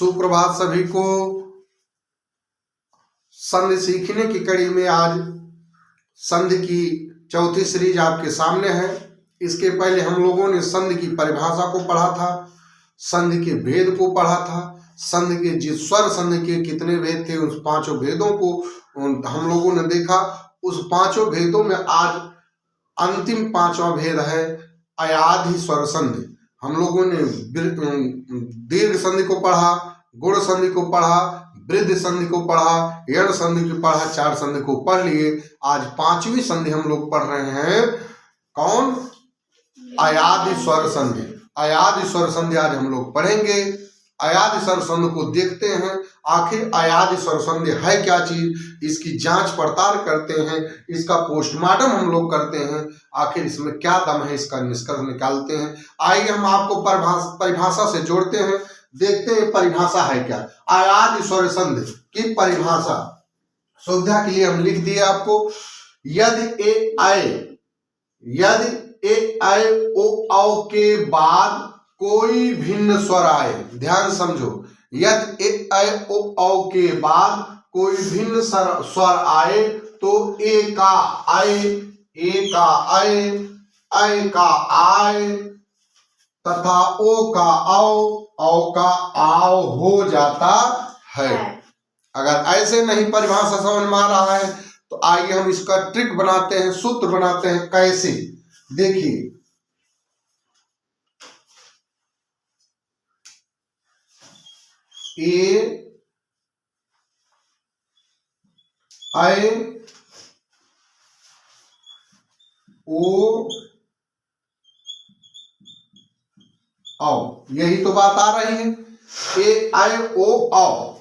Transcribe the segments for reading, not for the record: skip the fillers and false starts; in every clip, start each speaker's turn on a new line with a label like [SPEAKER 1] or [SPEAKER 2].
[SPEAKER 1] सुप्रभात सभी को। संधि सीखने की कड़ी में आज संधि की चौथी सीरीज आपके सामने है। इसके पहले हम लोगों ने संधि की परिभाषा को पढ़ा था, संधि के भेद को पढ़ा था, संधि के जिस स्वर संधि के कितने भेद थे उस पांचों भेदों को हम लोगों ने देखा। उस पांचों भेदों में आज अंतिम पांचवा भेद है अयाधि स्वर संधि। हम लोगों ने दीर्घ संधि को पढ़ा, गुण संधि को पढ़ा, वृद्धि संधि को पढ़ा, यण संधि को पढ़ा, चार संधि को पढ़ लिए। आज पांचवी संधि हम लोग पढ़ रहे हैं, कौन? अयाधि स्वर संधि। अयाधि स्वर संधि आज हम लोग पढ़ेंगे। अयाधि स्वर संधि को देखते हैं, आखिर अयाधि स्वर संधि है क्या चीज, इसकी जांच पड़ताल करते हैं, इसका पोस्टमार्टम हम लोग करते हैं, आखिर इसमें क्या दम है इसका निष्कर्ष निकालते हैं। आइए हम आपको परिभाषा से जोड़ते हैं, देखते हैं परिभाषा है क्या। अयाधि स्वर संधि की परिभाषा सुविधा के लिए हम लिख दिए आपको। यदि ए आए ओ औ के बाद कोई भिन्न स्वर आए, ध्यान समझो, यदि ए आए ओ औ के बाद कोई भिन्न स्वर आए तो ए का आए, ए का आए, ऐ का आए तथा ओ का औ का आओ हो जाता है। अगर ऐसे नहीं परिभाषा समझ में आ रहा है तो आइए हम इसका ट्रिक बनाते हैं, सूत्र बनाते हैं। कैसे? देखिए, ए आए ओ आओ, यही तो बात आ रही है। ए आए ओ आओ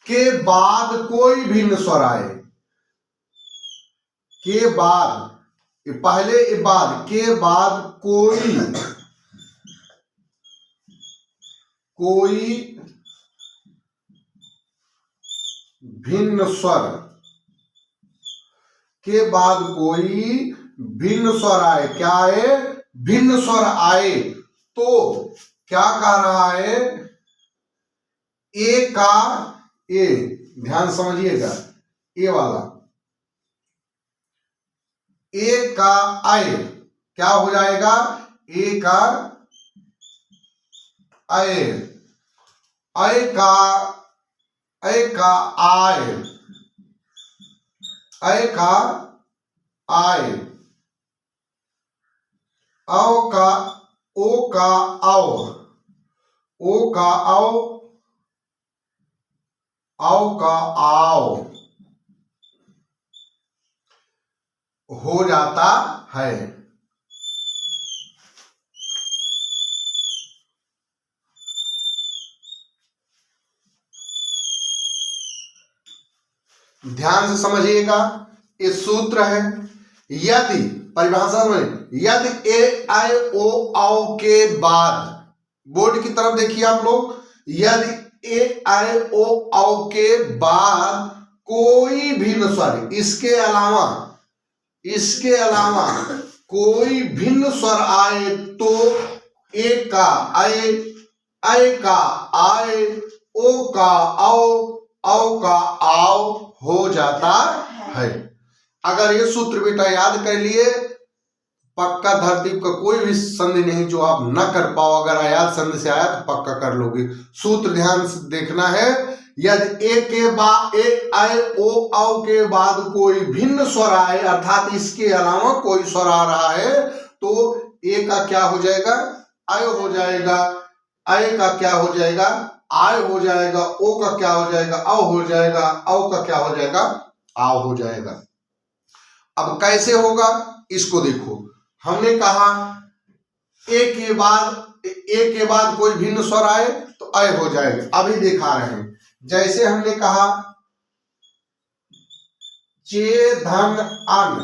[SPEAKER 1] के बाद कोई भिन्न स्वर आए, के बाद, पहले बाद, के बाद कोई भिन्न स्वर, के बाद कोई भिन्न स्वर आए, क्या आए? भिन्न स्वर आए तो क्या कह रहा है? ए का ए, ध्यान समझिएगा, ए वाला ए का आए क्या हो जाएगा? ए का आए, ऐ का आए, ऐ का आए, औ का ओ का आओ, ओ का आओ का आओ हो जाता है। ध्यान से समझिएगा, ये सूत्र है। यदि परिभाषा में, यदि ए आए ओ औ के बाद, बोर्ड की तरफ देखिए आप लोग, यदि ए आए ओ औ के बाद कोई भिन्न स्वर, इसके अलावा कोई भिन्न स्वर आए तो ए का आए, ऐ का आए, ओ का औ का आओ हो जाता है। अगर ये सूत्र बेटा याद कर लिए, पक्का धरती का कोई भी संधि नहीं जो आप न कर पाओ। अगर अयाध संधि से आया तो पक्का कर लोगे। सूत्र ध्यान से देखना है, यदि ए के बाद, ए आए ओ औ के बाद कोई भिन्न स्वर आए, अर्थात इसके अलावा कोई स्वर आ रहा है, तो ए का क्या हो जाएगा? आय हो जाएगा, ऐ का क्या हो जाएगा? आय हो जाएगा, ओ का क्या हो जाएगा? औ हो जाएगा, औ का क्या हो जाएगा? आओ हो जाएगा। अब कैसे होगा इसको देखो, हमने कहा ए के बाद कोई भिन्न स्वर आए तो ऐ हो जाएगा। अभी दिखा रहे हैं, जैसे हमने कहा चे धन अन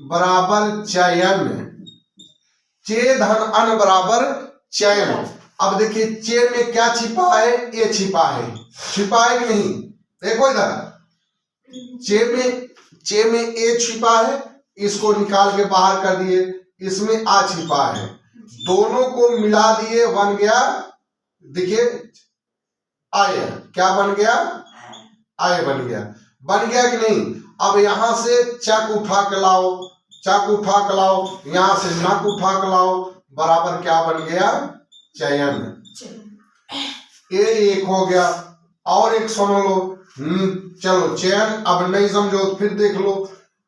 [SPEAKER 1] बराबर चयन, चे धन अन बराबर चयन। अब देखिए चे में क्या छिपा है? ए छिपा है, छिपा है कि नहीं? देखो इधर, चे में ए छिपा है, इसको निकाल के बाहर कर दिए, इसमें आ छिपा है, दोनों को मिला दिए, बन गया देखिए आय, क्या बन गया, आय बन गया कि नहीं। अब यहां से चक उठा के लाओ, चक उठा के लाओ, यहां से नक उठा के लाओ, बराबर क्या बन गया, चयन। ये एक हो गया। और एक सुन लो, चलो चयन अब नहीं समझो तो फिर देख लो,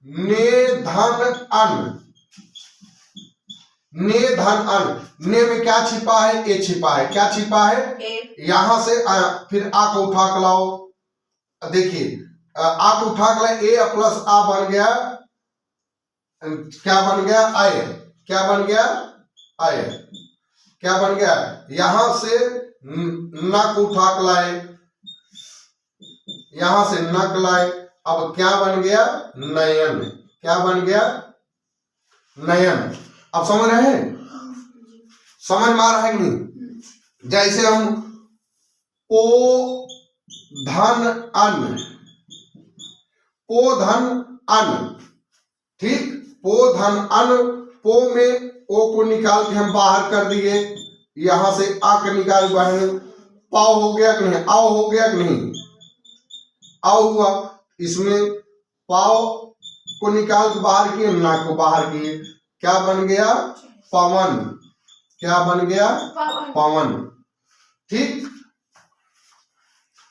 [SPEAKER 1] ने धन अन, ने धन अन, ने में क्या छिपा है, ए छिपा है, क्या छिपा है, यहां से फिर आ को उठा के लाओ, देखिए आ को उठा के लाए, ए प्लस आ बन गया, क्या बन गया, आय, क्या बन गया, आय, क्या बन गया, यहां से नक उठा के लाए, यहां से नक लाए, अब क्या बन गया, नयन, क्या बन गया, नयन। अब समझ रहे हैं, समझ में आ रहा है कि नहीं। जैसे हम ओ धन अन, ओ धन अन, ठीक, पो धन अन, पो में ओ को निकाल के हम बाहर कर दिए, यहां से आ के निकाल बाहर, पाव हो गया कि नहीं, आओ हो गया कि नहीं, आओ हुआ, इसमें पाव को निकाल के बाहर किए, ना को बाहर किए, क्या बन गया, पवन, क्या बन गया, पवन, ठीक।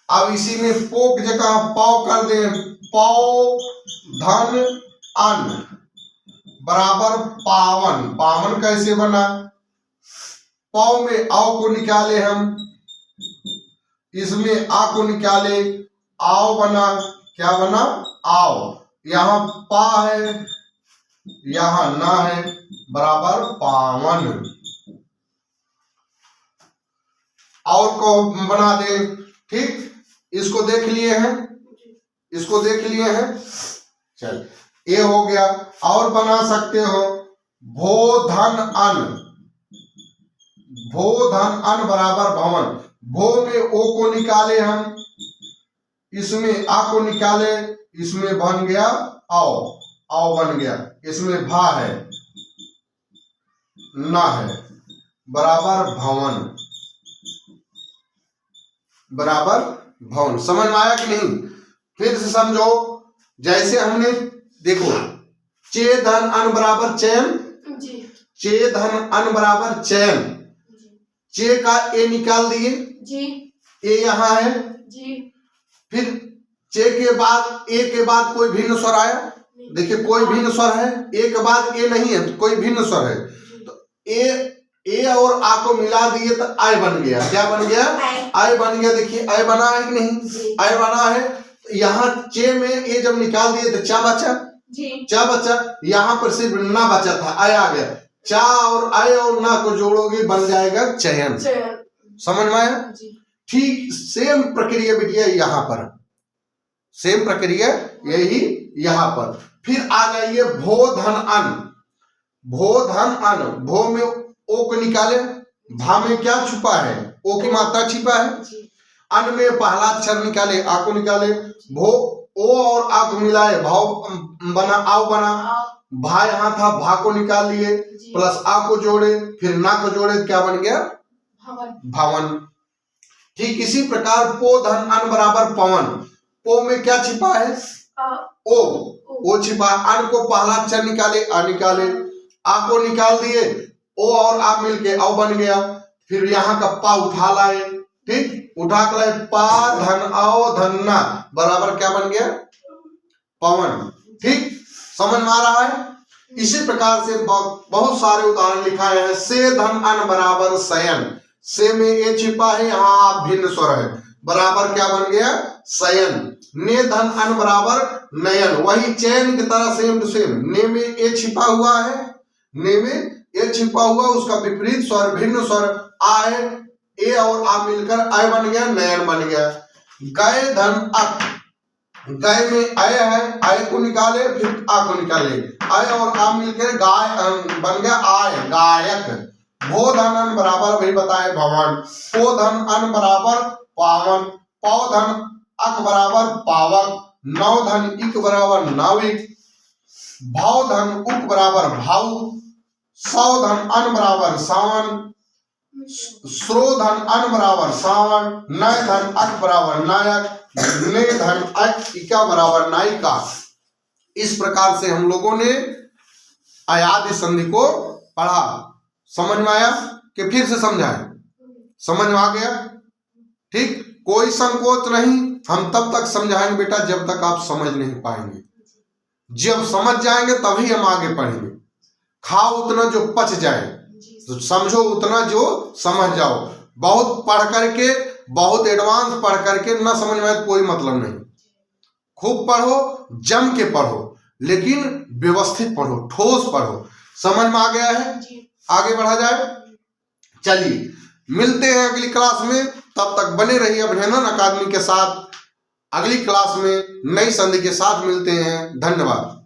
[SPEAKER 1] अब इसी में पो की जगह पाव कर दें, पाव धन अन बराबर पावन, पावन कैसे बना, पाव में आओ को निकाले हम, इसमें आ को निकाले, आओ बना, क्या बना, आओ, यहां पा है, यहां ना है, बराबर पावन। और को बना दे, ठीक, इसको देख लिए हैं, इसको देख लिए हैं, चल ये हो गया। और बना सकते हो भो धन अन, भो धन अन बराबर भवन, भो में ओ को निकाले हम, इसमें आ को निकाले, इसमें बन गया आओ, आओ बन गया, इसमें भा है, ना है, बराबर भवन, बराबर भवन। समझ में आया कि नहीं, फिर से समझो, जैसे हमने देखो चे धन अन बराबर चयन, चे धन अन बराबर चयन, चे का ए निकाल दिए, ए यहाँ है जी, फिर चे के बाद ए के बाद कोई भिन्न स्वर आया, देखिए कोई भिन्न स्वर है, ए के बाद ए नहीं है तो कोई भिन्न स्वर है, तो ए और आ को मिला दिए तो आय बन गया, क्या बन गया, आय बन गया। देखिए आय बना है कि नहीं, आय बना है। तो यहाँ चे में ए जब निकाल दिए तो चा बचा, चा बचा, यहाँ पर सिर्फ ना बचा था, आय आ गया, चा और आय और ना को जोड़ोगे बन जाएगा चयन। समझ में आया, ठीक सेम प्रक्रिया बिटिया यहाँ पर, सेम प्रक्रिया यही यहाँ पर। फिर आ जाइए भो धन अन, भो धन अन, भो में ओ को निकाले, भा में क्या छुपा है, ओ की मात्रा छिपा है, अन में पहला अक्षर निकाले, आ को निकाले, भो ओ और आ को मिलाए, भाव बना, आओ बना, भा यहाँ था, भा को निकाल लिए, प्लस आ को जोड़े, फिर ना को जोड़े, क्या बन गया, भवन। ठीक इसी प्रकार पो धन अन बराबर पवन, पो में क्या छिपा है, ओ छिपा, अन को पहला अक्षर निकाले, आ निकाले, आ को निकाल दिए, ओ और आ मिलके औ बन गया, फिर यहाँ का पा उठा लाए, ठीक, उठा के लाए, पा धन आओ धन ना बराबर क्या बन गया, पवन। ठीक समझ में आ रहा है। इसी प्रकार से बहुत सारे उदाहरण लिखाए हैं। से धन अन बराबर शयन, से में ए छिपा है, यहाँ आप भिन्न स्वर है, बराबर क्या बन गया, शयन। ने धन अन बराबर नयन, वही चयन की तरह सेम टू सेम, ने में ए छिपा हुआ है, ने में ए छिपा हुआ, उसका विपरीत स्वर भिन्न स्वर आ है, ए और आ मिलकर आय बन गया, नयन बन गया। गय धन अक, गय में आय है, आय को निकाले, फिर आ को निकाले, आय और आ मिलकर गाय बन गया आय, गायक। भो धन अन बराबर वही बताए भवन, पो धन अन बराबर पावन, पौ धन अक बराबर पावक, नौ धन इक बराबर नाविक, भाव धन उक बराबर भाव, सौ धन अन बराबर सावन, श्रो धन अन बराबर श्रावण, नय धन अक बराबर नायक, ने धन अक इका बराबर नायिका। इस प्रकार से हम लोगों ने अयादि संधि को पढ़ा। समझ में आया कि फिर से समझाएं? समझ में आ गया? ठीक, कोई संकोच नहीं। हम तब तक समझाएंगे बेटा जब तक आप समझ नहीं पाएंगे। जब समझ जाएंगे तभी हम आगे पढ़ेंगे। खाओ उतना जो पच जाए, तो समझो उतना जो समझ जाओ। बहुत पढ़ करके, बहुत एडवांस पढ़ करके न समझ में कोई मतलब नहीं। खूब पढ़ो, जम के पढ़ो, लेकिन व्यवस्थित पढ़ो, ठोस पढ़ो। समझ में आ गया है? आगे बढ़ा जाए। चलिए मिलते हैं अगली क्लास में। तब तक बने रहिए अभिनंदन अकादमी के साथ। अगली क्लास में नई संधि के साथ मिलते हैं। धन्यवाद।